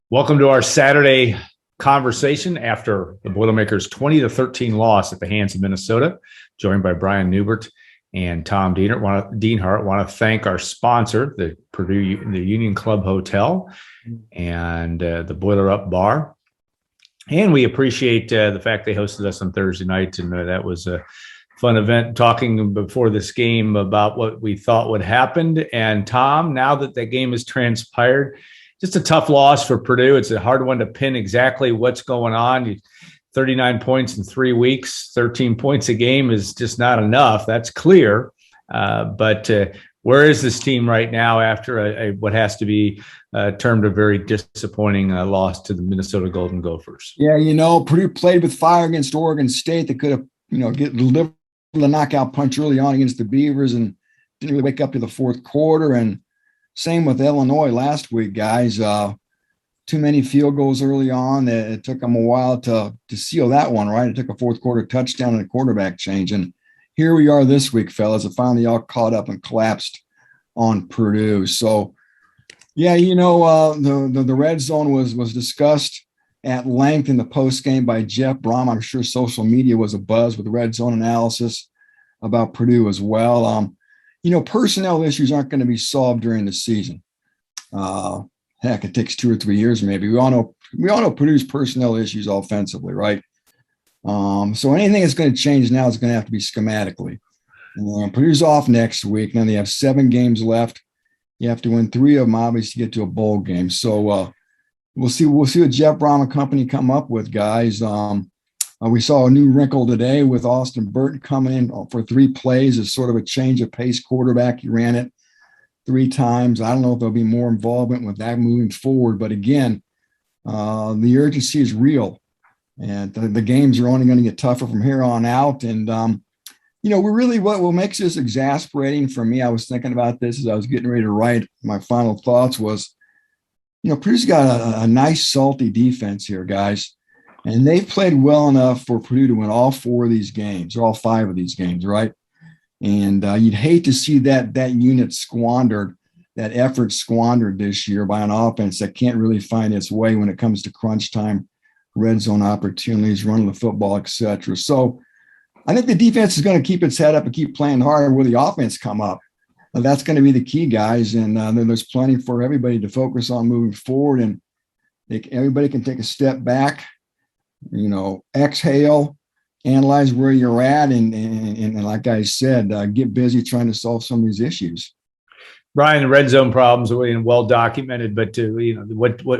Welcome to our Saturday conversation after the Boilermakers 20-13 loss at the hands of Minnesota, joined by Brian Neubert and Tom Dienhart. Want to thank our sponsor, the Union Club Hotel and the Boiler Up Bar. And we appreciate the fact they hosted us on Thursday night, and that was a fun event, talking before this game about what we thought would happen. And Tom, now that the game has transpired, just a tough loss for Purdue. It's a hard one to pin exactly what's going on. 39 points in 3 weeks, 13 points a game is just not enough. That's clear. But where is this team right now after what has to be termed a very disappointing loss to the Minnesota Golden Gophers? Yeah, Purdue played with fire against Oregon State. They could have, delivered the knockout punch early on against the Beavers and didn't really wake up to the fourth quarter. And same with Illinois last week, guys. Too many field goals early on. It took them a while to seal that one, right? It took a fourth quarter touchdown and a quarterback change. And here we are this week, fellas. It finally all caught up and collapsed on Purdue. So, yeah, the red zone was discussed at length in the postgame by Jeff Brom. I'm sure social media was abuzz with red zone analysis about Purdue as well. Personnel issues aren't going to be solved during the season. Heck, it takes 2 or 3 years, maybe. We all know Purdue's personnel issues offensively, right? So anything that's going to change now is going to have to be schematically. Purdue's off next week. Now they have 7 games left. You have to win 3 of them, obviously, to get to a bowl game. So we'll see what Jeff Brom and company come up with, guys. We saw a new wrinkle today with Austin Burton coming in for 3 plays as sort of a change of pace quarterback. He ran it 3 times. I don't know if there'll be more involvement with that moving forward. But again, the urgency is real. And the games are only going to get tougher from here on out. And, we're really what makes this exasperating for me, I was thinking about this as I was getting ready to write my final thoughts was, Purdue's got a nice salty defense here, guys. And they've played well enough for Purdue to win all 4 of these games, or all 5 of these games, right? And you'd hate to see that unit squandered, that effort squandered this year by an offense that can't really find its way when it comes to crunch time, red zone opportunities, running the football, etc. So I think the defense is going to keep its head up and keep playing hard where the offense come up. That's going to be the key, guys. And there's plenty for everybody to focus on moving forward. And everybody can take a step back, exhale, analyze where you're at, and like I said, get busy trying to solve some of these issues. Brian, the red zone problems are well documented, but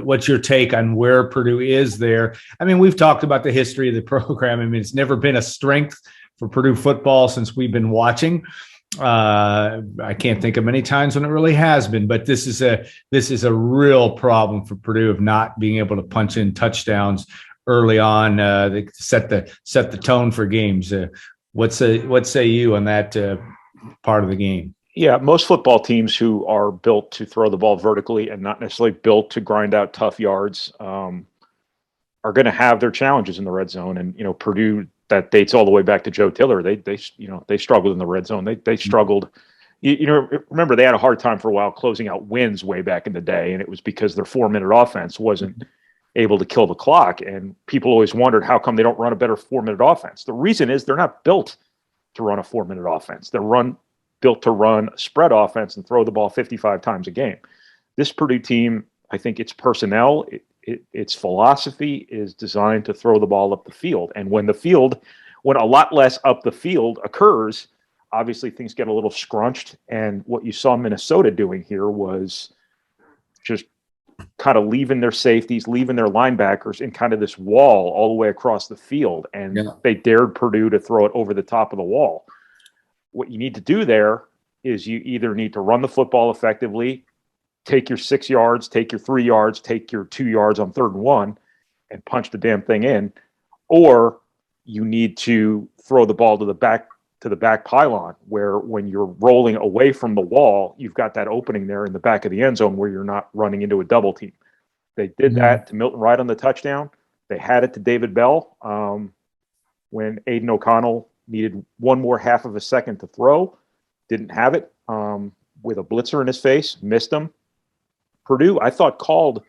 what's your take on where Purdue is there? I mean, we've talked about the history of the program. I mean, it's never been a strength for Purdue football since we've been watching. I can't think of many times when it really has been, but this is a real problem for Purdue of not being able to punch in touchdowns early on. They set the tone for games. What say you on that part of the game? Yeah, most football teams who are built to throw the ball vertically and not necessarily built to grind out tough yards are going to have their challenges in the red zone. And Purdue, that dates all the way back to Joe Tiller. They struggled in the red zone. They struggled. Remember, they had a hard time for a while closing out wins way back in the day, and it was because their 4-minute offense wasn't able to kill the clock. And people always wondered how come they don't run a better 4-minute offense. The reason is they're not built to run a 4-minute offense. They're built to run a spread offense and throw the ball 55 times a game. This Purdue team, I think its personnel, its philosophy is designed to throw the ball up the field. And when a lot less up the field occurs, obviously things get a little scrunched. And what you saw Minnesota doing here was just kind of leaving their safeties, leaving their linebackers in kind of this wall all the way across the field. And They dared Purdue to throw it over the top of the wall. What you need to do there is you either need to run the football effectively, take your 6 yards, take your 3 yards, take your 2 yards on 3rd and 1 and punch the damn thing in, or you need to throw the ball to the back pylon, where when you're rolling away from the wall, you've got that opening there in the back of the end zone where you're not running into a double team. They did that to Milton Wright on the touchdown. They had it to David Bell when Aiden O'Connell needed 1 more half of a second to throw. Didn't have it with a blitzer in his face, missed him. Purdue, I thought, called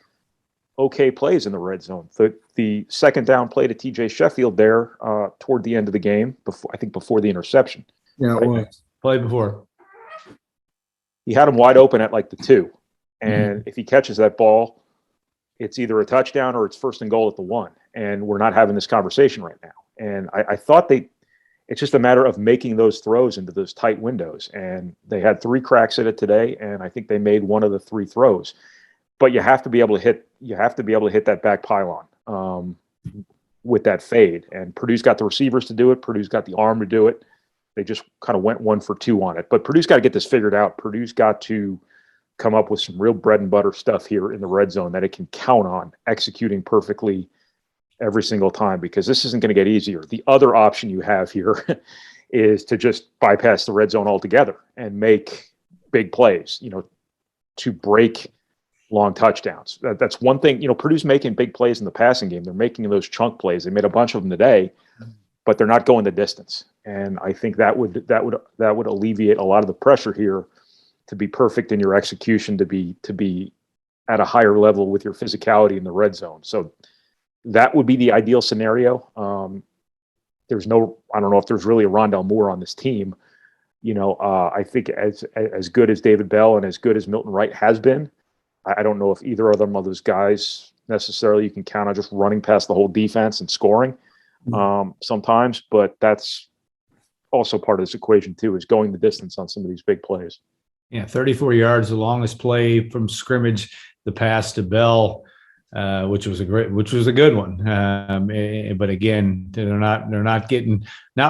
okay plays in the red zone. The second down play to TJ Sheffield there toward the end of the game, before the interception. Yeah, it was. Play before. He had him wide open at like the 2. And if he catches that ball, it's either a touchdown or it's first and goal at the 1. And we're not having this conversation right now. And I thought it's just a matter of making those throws into those tight windows. And they had 3 cracks at it today, and I think they made one of the 3 throws. But you have to be able to hit that back pylon with that fade. And Purdue's got the receivers to do it. Purdue's got the arm to do it. They just kind of went 1 for 2 on it. But Purdue's got to get this figured out. Purdue's got to come up with some real bread and butter stuff here in the red zone that it can count on executing perfectly every single time, because this isn't going to get easier. The other option you have here is to just bypass the red zone altogether and make big plays, to break long touchdowns. That's one thing. Purdue's making big plays in the passing game. They're making those chunk plays. They made a bunch of them today, but they're not going the distance. And I think that would alleviate a lot of the pressure here to be perfect in your execution, to be at a higher level with your physicality in the red zone. So that would be the ideal scenario. I don't know if there's really a Rondell Moore on this team. I think as good as David Bell and as good as Milton Wright has been, I don't know if either of those guys necessarily you can count on just running past the whole defense and scoring sometimes, but that's also part of this equation too, is going the distance on some of these big plays. Yeah, 34 yards, the longest play from scrimmage, the pass to Bell, which was a good one. But again, they're not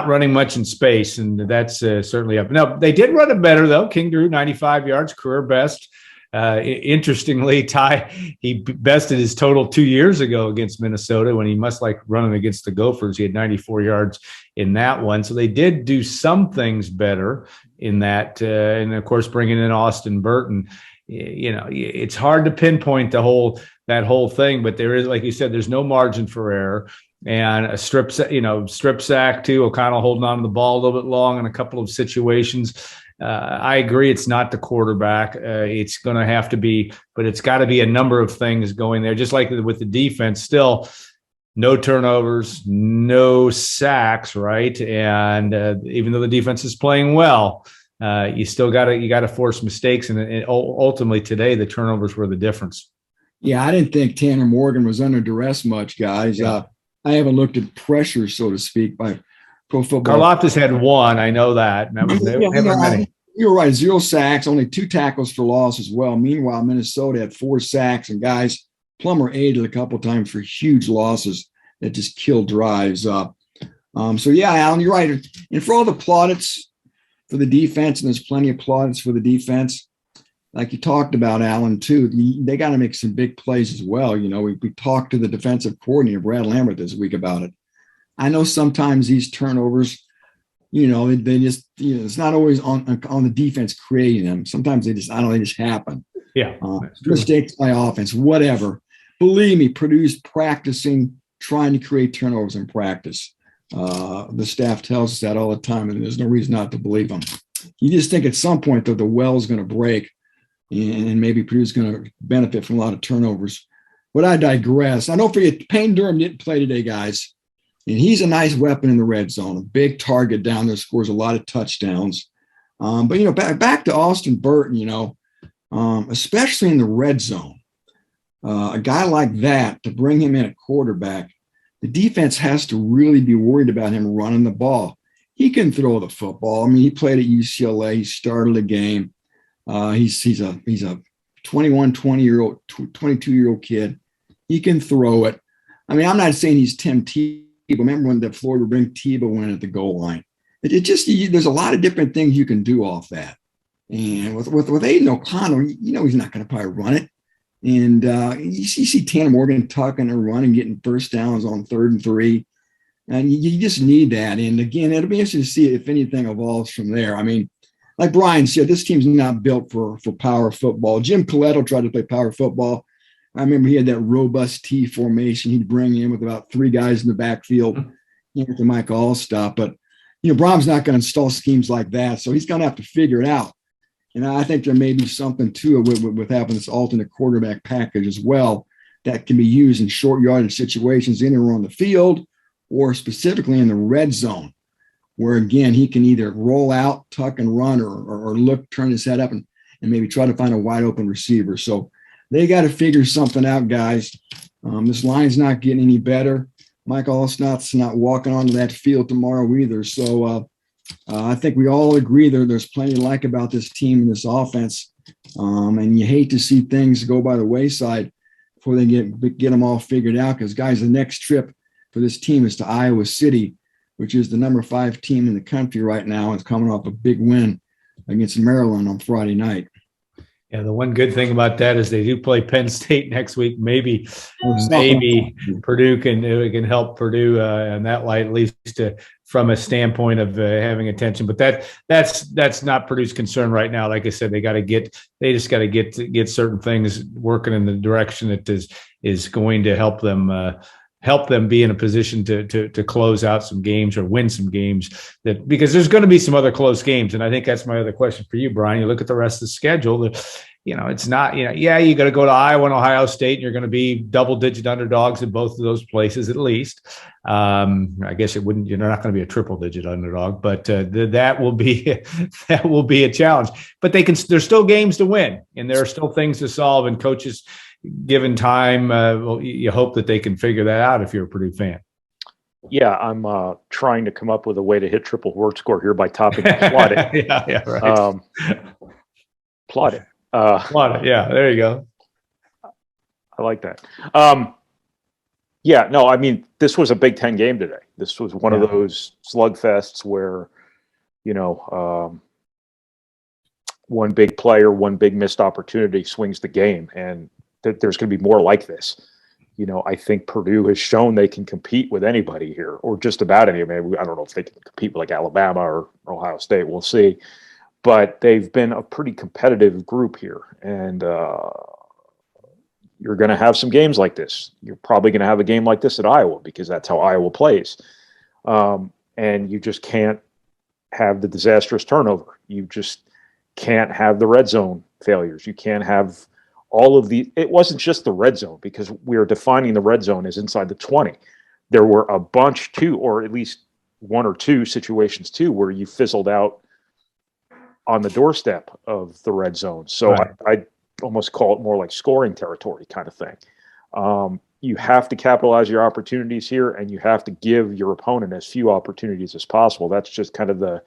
running much in space, and that's certainly up. Now, they did run it better though. King Drew 95 yards, career best. Interestingly, he bested his total 2 years ago against Minnesota when he must like running against the Gophers. He had 94 yards in that one. So they did do some things better in that. And of course, bringing in Austin Burton, it's hard to pinpoint that whole thing, but there is, like you said, there's no margin for error. And a strip sack too. O'Connell holding on to the ball a little bit long in a couple of situations. I agree. It's not the quarterback. It's going to have to be, but it's got to be a number of things going there. Just like with the defense, still no turnovers, no sacks, right? And even though the defense is playing well, you still got to force mistakes. And ultimately today, the turnovers were the difference. Yeah, I didn't think Tanner Morgan was under duress much, guys. Yeah. I haven't looked at pressure, so to speak, by Pro Football. Karlaftis had 1. I know that. Many. You're right. 0 sacks, only 2 tackles for loss as well. Meanwhile, Minnesota had 4 sacks, and guys, Plummer aided a couple times for huge losses that just killed drives. So yeah, Alan, you're right. And for all the plaudits for the defense, and there's plenty of plaudits for the defense, like you talked about, Alan, too, they got to make some big plays as well. We talked to the defensive coordinator, Brad Lambert, this week about it. I know sometimes these turnovers, they just, it's not always on the defense creating them. Sometimes they just happen. Yeah. Mistakes by offense, whatever. Believe me, Purdue's practicing, trying to create turnovers in practice. The staff tells us that all the time, and there's no reason not to believe them. You just think at some point, though, the well's going to break, and maybe Purdue's going to benefit from a lot of turnovers. But I digress. I don't forget, Payne Durham didn't play today, guys. And he's a nice weapon in the red zone, a big target down there, scores a lot of touchdowns. But, back to Austin Burton, especially in the red zone, a guy like that, to bring him in at quarterback, the defense has to really be worried about him running the ball. He can throw the football. I mean, he played at UCLA. He started a game. He's a 22-year-old kid. He can throw it. I mean, I'm not saying he's Tim Tebow. Remember when Florida would bring Tebow in at the goal line? There's a lot of different things you can do off that. And with Aiden O'Connell, he's not going to probably run it. And you see Tanner Morgan tucking and running, getting first downs on 3rd and 3. And you just need that. And again, it'll be interesting to see if anything evolves from there. I mean, like Brian said, this team's not built for power football. Jim Coletto tried to play power football. I remember he had that robust T formation. He'd bring in with about 3 guys in the backfield, with Mike Allstott. But, Brom's not going to install schemes like that. So he's going to have to figure it out. And I think there may be something to it with having this alternate quarterback package as well. that can be used in short yardage situations anywhere on the field, or specifically in the red zone, where again, he can either roll out, tuck and run, or look, turn his head up and maybe try to find a wide open receiver. So they got to figure something out, guys. This line's not getting any better. Mike Allsnott's not walking onto that field tomorrow either. So I think we all agree there's plenty to like about this team and this offense. And you hate to see things go by the wayside before they get them all figured out. Because, guys, the next trip for this team is to Iowa City, which is the number 5 team in the country right now. It's coming off a big win against Maryland on Friday night. Yeah, the one good thing about that is they do play Penn State next week. Maybe Purdue can help Purdue in that light, at least from a standpoint of having attention. But that's not Purdue's concern right now. Like I said, they just got to get certain things working in the direction that is going to help them be in a position to close out some games or win some games, because there's going to be some other close games. And I think that's my other question for you, Brian. You look at the rest of the schedule, it's not, you got to go to Iowa and Ohio State, and you're going to be double-digit underdogs in both of those places at least. I guess you're not going to be a triple-digit underdog, but that will be a challenge. But there's still games to win, and there are still things to solve, and coaches, given time, you hope that they can figure that out if you're a Purdue fan. Yeah, I'm trying to come up with a way to hit triple word score here by topping plot it. Yeah, right. Plot it. Plot it. Yeah, there you go. I like that. Yeah, no, I mean, this was a Big Ten game today. This was one of those slugfests where, one big player, one big missed opportunity swings the game, and there's going to be more like this. I think Purdue has shown they can compete with anybody here, or just about any. I mean, I don't know if they can compete with like Alabama or Ohio State. We'll see. But they've been a pretty competitive group here, and you're going to have some games like this. You're probably going to have a game like this at Iowa, because that's how Iowa plays. And you just can't have the disastrous turnover. You just can't have the red zone failures. You can't have all of it wasn't just the red zone, because we are defining the red zone as inside the 20. There were a bunch too, or at least one or two situations too, where you fizzled out on the doorstep of the red zone. So right. I almost call it more like scoring territory kind of thing. You have to capitalize your opportunities here, and you have to give your opponent as few opportunities as possible. That's just kind of the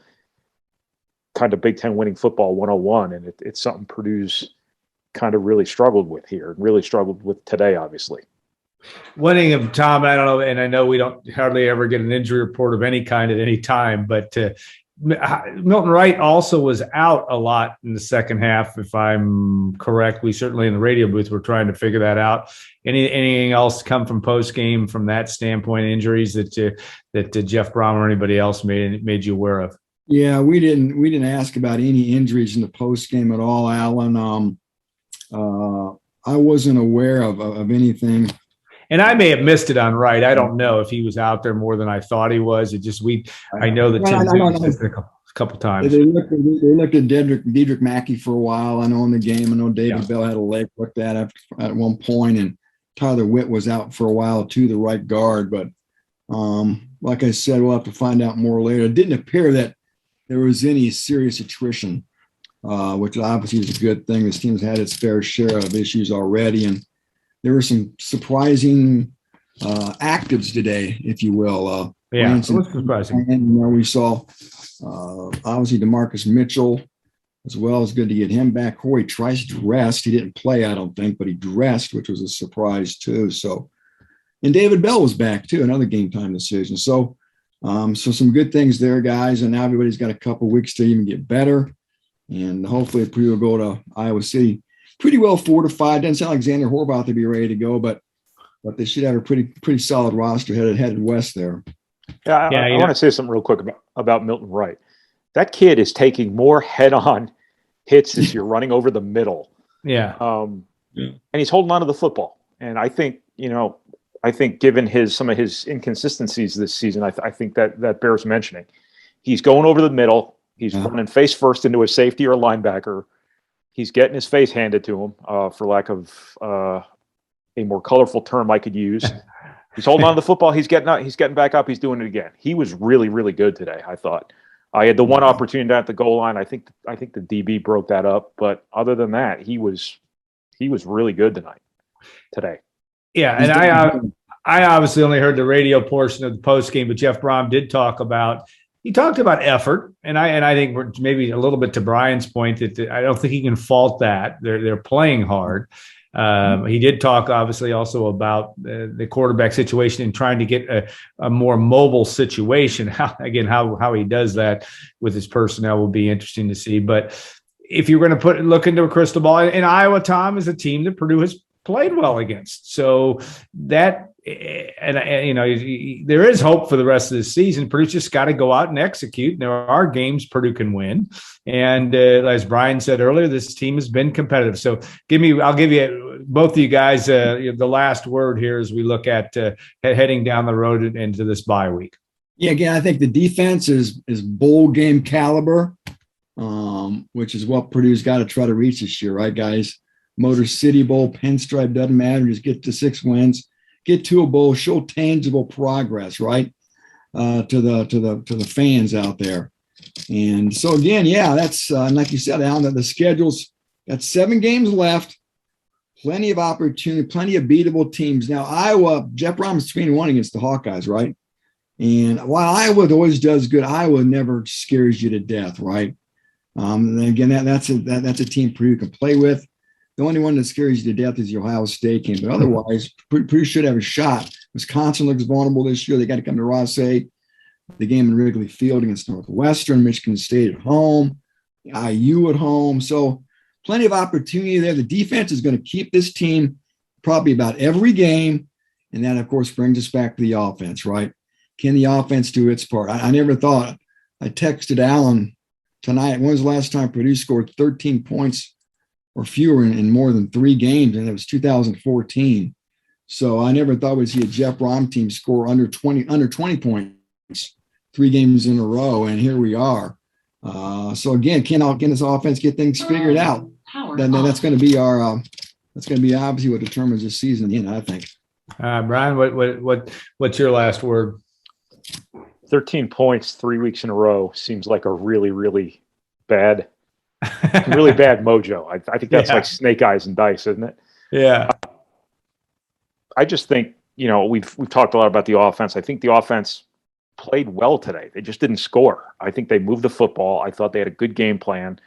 Big Ten winning football 101. And it's something Purdue's kind of really struggled with here, and really struggled with today, obviously. One thing of Tom, I don't know, and I know we don't hardly ever get an injury report of any kind at any time, but Milton Wright also was out a lot in the second half, if I'm correct. We certainly in the radio booth were trying to figure that out. Anything else come from post game from that standpoint? Injuries that Jeff Brom or anybody else made you aware of? Yeah, we didn't ask about any injuries in the post game at all, Alan. I wasn't aware of anything. And I may have missed it on Wright. I don't know if he was out there more than I thought he was. I know that Tim missed it a couple times. They looked at Dedrick Mackey for a while. I know in the game. I know David Bell had a leg looked at one point, and Tyler Witt was out for a while too, the right guard. But like I said, we'll have to find out more later. It didn't appear that there was any serious attrition, which obviously is a good thing. This team's had its fair share of issues already, and there were some surprising actives today, if you will. It was surprising. And we saw obviously DeMarcus Mitchell as well. It's good to get him back. Corey Trice dressed. He didn't play, I don't think, but he dressed, which was a surprise too. So, and David Bell was back too, another game time decision. So some good things there, guys. And now everybody's got a couple weeks to even get better. And hopefully Purdue will go to Iowa City pretty well fortified. Doesn't sound like Xander Horvath to be ready to go, but they should have a pretty solid roster headed west there. I want to say something real quick about Milton Wright. That kid is taking more head-on hits as you're running over the middle. Yeah. And he's holding on to the football. And I think, given some of his inconsistencies this season, I think that bears mentioning. He's going over the middle. He's running face first into a safety or a linebacker. He's getting his face handed to him, for lack of a more colorful term I could use. He's holding on to the football. He's getting back up. He's doing it again. He was really, really good today, I thought. I had the one opportunity down at the goal line. I think the DB broke that up. But other than that, he was really good today. Yeah, and I obviously only heard the radio portion of the post game, but Jeff Brom did talk about effort, and I think we're maybe a little bit to Brian's point that I don't think he can fault that. They're playing hard. He did talk obviously also about the quarterback situation and trying to get a more mobile situation. How he does that with his personnel will be interesting to see. But if you're going to look into a crystal ball, and Iowa, Tom, is a team that Purdue has played well against. So that, and you know, there is hope for the rest of the season. Purdue's just got to go out and execute. There are games Purdue can win. And as Brian said earlier, this team has been competitive. So I'll give you, both of you guys, the last word here as we look at heading down the road into this bye week. Yeah, again, I think the defense is bowl game caliber, which is what Purdue's got to try to reach this year, right, guys? Motor City Bowl, Pinstripe, doesn't matter. Just get to 6 wins, get to a bowl, show tangible progress, right? To the fans out there. And so again, yeah, that's like you said, Alan, that the schedule's got 7 games left, plenty of opportunity, plenty of beatable teams. Now, Iowa, Jeff Brom's 3-1 against the Hawkeyes, right? And while Iowa always does good, Iowa never scares you to death, right? And again, that's a team Purdue can play with. The only one that scares you to death is the Ohio State game. But otherwise, Purdue should have a shot. Wisconsin looks vulnerable this year. They got to come to Ross-A. The game in Wrigley Field against Northwestern, Michigan State at home, IU at home. So plenty of opportunity there. The defense is going to keep this team probably about every game. And that, of course, brings us back to the offense, right? Can the offense do its part? I never thought. I texted Alan tonight. When was the last time Purdue scored 13 points or fewer in more than 3 games? And it was 2014. So I never thought we'd see a Jeff Brom team score under 20 points 3 games in a row. And here we are. So again, can this offense get things figured out? Then that's going to be obviously what determines this season in the end, I think. Brian, what's your last word? 13 points 3 weeks in a row seems like a really, really bad mojo. I think that's like snake eyes and dice, isn't it? Yeah. I just think, we've talked a lot about the offense. I think the offense played well today. They just didn't score. I think they moved the football. I thought they had a good game plan.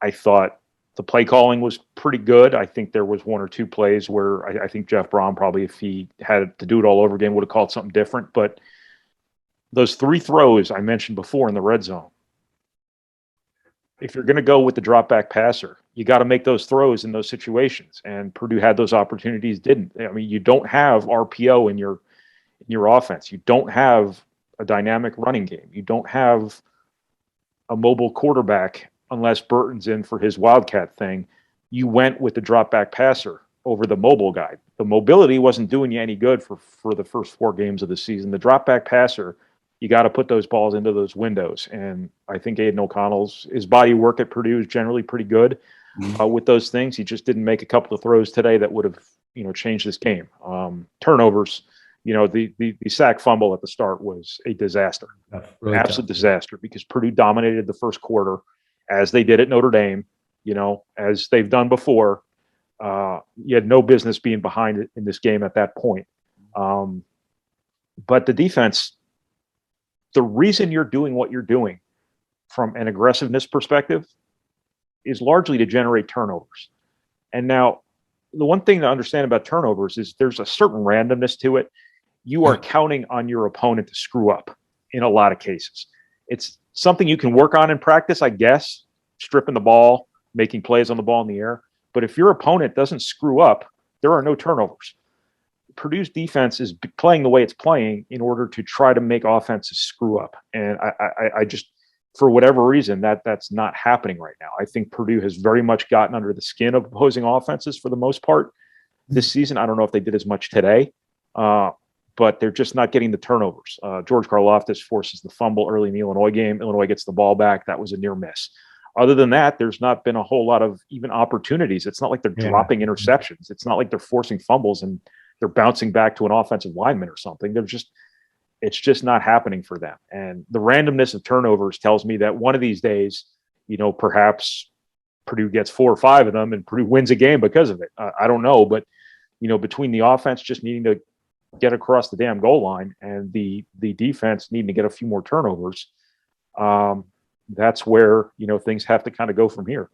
I thought the play calling was pretty good. I think there was 1 or 2 plays where I think Jeff Brom probably, if he had to do it all over again, would have called something different. But those 3 throws I mentioned before in the red zone, if you're going to go with the drop back passer, you got to make those throws in those situations. And Purdue had those opportunities, didn't. I mean, you don't have RPO in your offense. You don't have a dynamic running game. You don't have a mobile quarterback unless Burton's in for his Wildcat thing. You went with the drop back passer over the mobile guy. The mobility wasn't doing you any good for the first 4 games of the season. The drop back passer, you got to put those balls into those windows. And I think Aiden O'Connell's body work at Purdue is generally pretty good with those things. He just didn't make a couple of throws today that would have, changed this game. Turnovers, the sack fumble at the start was a disaster, really absolute disaster, because Purdue dominated the first quarter as they did at Notre Dame, as they've done before. You had no business being behind it in this game at that point. But the defense, the reason you're doing what you're doing from an aggressiveness perspective is largely to generate turnovers. And now the one thing to understand about turnovers is there's a certain randomness to it. You are counting on your opponent to screw up in a lot of cases. It's something you can work on in practice, I guess, stripping the ball, making plays on the ball in the air. But if your opponent doesn't screw up, there are no turnovers. Purdue's defense is playing the way it's playing in order to try to make offenses screw up. And I just, for whatever reason, that's not happening right now. I think Purdue has very much gotten under the skin of opposing offenses for the most part this season. I don't know if they did as much today, but they're just not getting the turnovers. George Karlaftis forces the fumble early in the Illinois game. Illinois gets the ball back. That was a near miss. other than that, there's not been a whole lot of even opportunities. It's not like they're dropping interceptions. It's not like they're forcing fumbles and they're bouncing back to an offensive lineman or something. It's just not happening for them. And the randomness of turnovers tells me that one of these days, perhaps Purdue gets 4 or 5 of them and Purdue wins a game because of it. I don't know, but between the offense just needing to get across the damn goal line and the defense needing to get a few more turnovers, that's where things have to kind of go from here.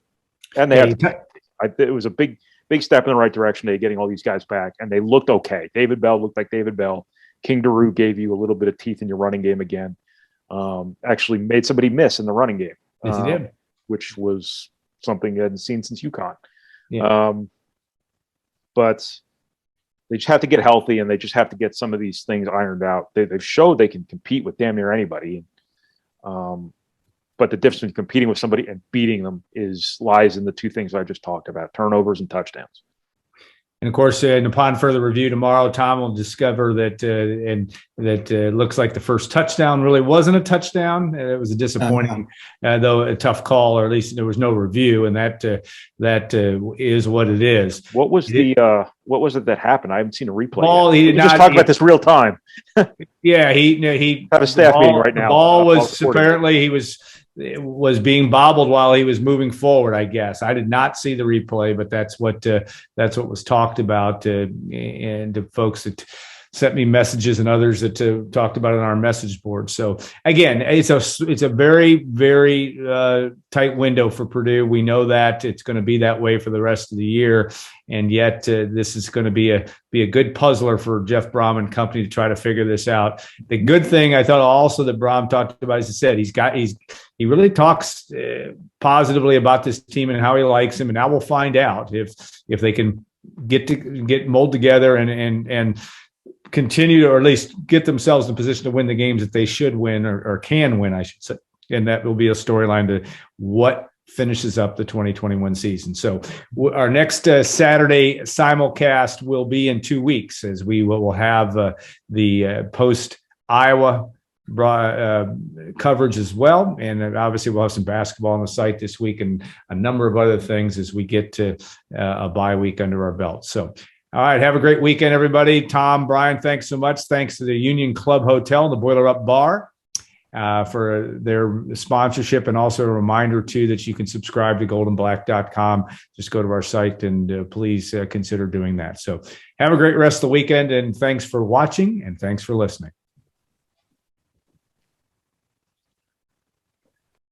And it was a big step in the right direction. They getting all these guys back, and they looked okay. David Bell looked like David Bell. King Daru gave you a little bit of teeth in your running game again. Actually made somebody miss in the running game. Yes, he did. Which was something you hadn't seen since UConn. Yeah. But they just have to get healthy, and they just have to get some of these things ironed out. They've showed they can compete with damn near anybody. But the difference between competing with somebody and beating them lies in the two things I just talked about: turnovers and touchdowns. And of course, upon further review tomorrow, Tom will discover that looks like the first touchdown really wasn't a touchdown. It was a disappointing, though a tough call, or at least there was no review, and that is what it is. What was what was it that happened? I haven't seen a replay. Ball, he did not just talk about this real time. Yeah, he have a staff meeting right now. The ball was apparently he was being bobbled while he was moving forward, I guess. I did not see the replay, but that's what was talked about, and the folks that sent me messages and others that talked about it on our message board. So again, it's a very, very tight window for Purdue. We know that it's going to be that way for the rest of the year, and yet this is going to be a good puzzler for Jeff Brom and company to try to figure this out. The good thing I thought also that Brom talked about, as I said, he really talks positively about this team and how he likes him, and now we'll find out if they can get mold together and continue to, or at least get themselves in a position to win the games that they should win or can win, I should say. And that will be a storyline to what finishes up the 2021 season. So our next Saturday simulcast will be in 2 weeks, as we will have the post Iowa coverage as well. And obviously we'll have some basketball on the site this week and a number of other things as we get to a bye week under our belt. So all right, have a great weekend, everybody. Tom, Brian, thanks so much. Thanks to the Union Club Hotel and the Boiler Up Bar for their sponsorship, and also a reminder, too, that you can subscribe to GoldandBlack.com. Just go to our site and please consider doing that. So have a great rest of the weekend, and thanks for watching, and thanks for listening.